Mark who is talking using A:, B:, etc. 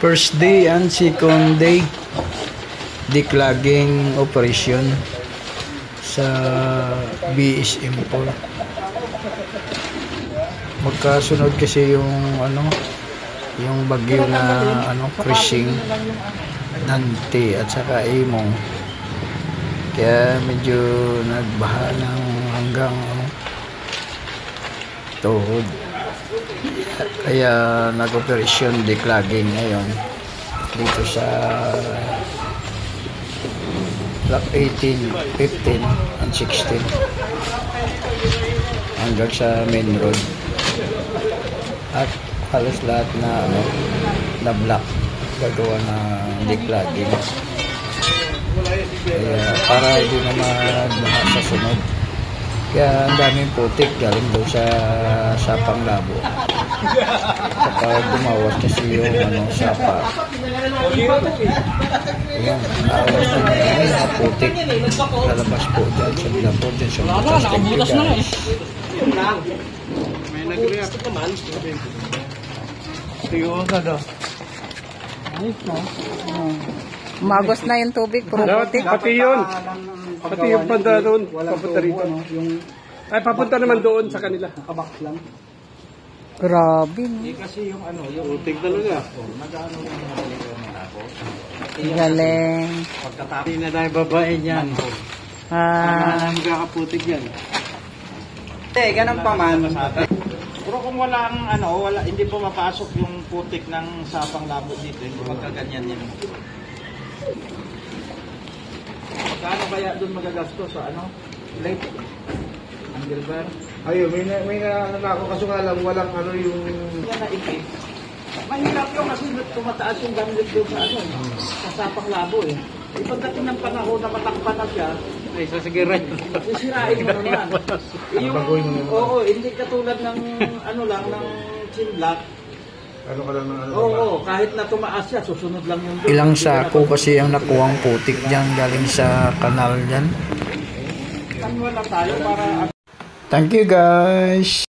A: First day and second day declogging operation sa BSM4. Magkasunod kasi yung yung bagyo na Krising, Dante at saka Imong, kaya medyo nagbaha ng hanggang tuhod, kaya nag-operasyon declogging ngayon dito sa block 18, 15 and 16 hanggang sa main road, at halos lahat na block gagawa na declogging, kaya para hindi naman sa sunod. Kaya ang daming putik galing doon sa Panglabo kapag gumawas kasi yung sapa. Ayan, awas na yung putik lalabas po dyan sa Panglabo din sa butas na guys.
B: May nag-react naman. Tiyo na daw.
C: Umagos na yung tubig, puro putik.
B: Pati yun. Pati yung banda doon. Papunta rito. Ay, papunta naman doon sa kanila. Nakabak lang.
C: Grabe.
B: Kasi yung yung putik talaga. Nag-ano yung
C: galing.
B: pagkatapos na dahil babae niyan. Magkakaputik yan.
D: Ganun pa man. Pero kung walang hindi po mapasok yung putik ng sapang labo dito, hindi magkaganyan yan. Magkano kaya doon magagastos sa late? Ang Gilbert?
B: Ayun, may ako kaso nga lang walang yung...
D: Yan na ipin. Mahirap yung kasi tumataas yung gamit doon sa sapang labo eh. Ipagdating ng panahon na matakpan na siya,
B: Ay, sasagirain.
D: sisirain mo naman. Oo, hindi katulad ng ng chinlock.
B: Ka lang ng
D: Oo, kahit na tumaas siya, susunod lang yung doon.
A: Ilang sako kasi ang nakuwang putik dyan galing sa kanal dyan.
D: Wala tayo para...
A: Thank you guys.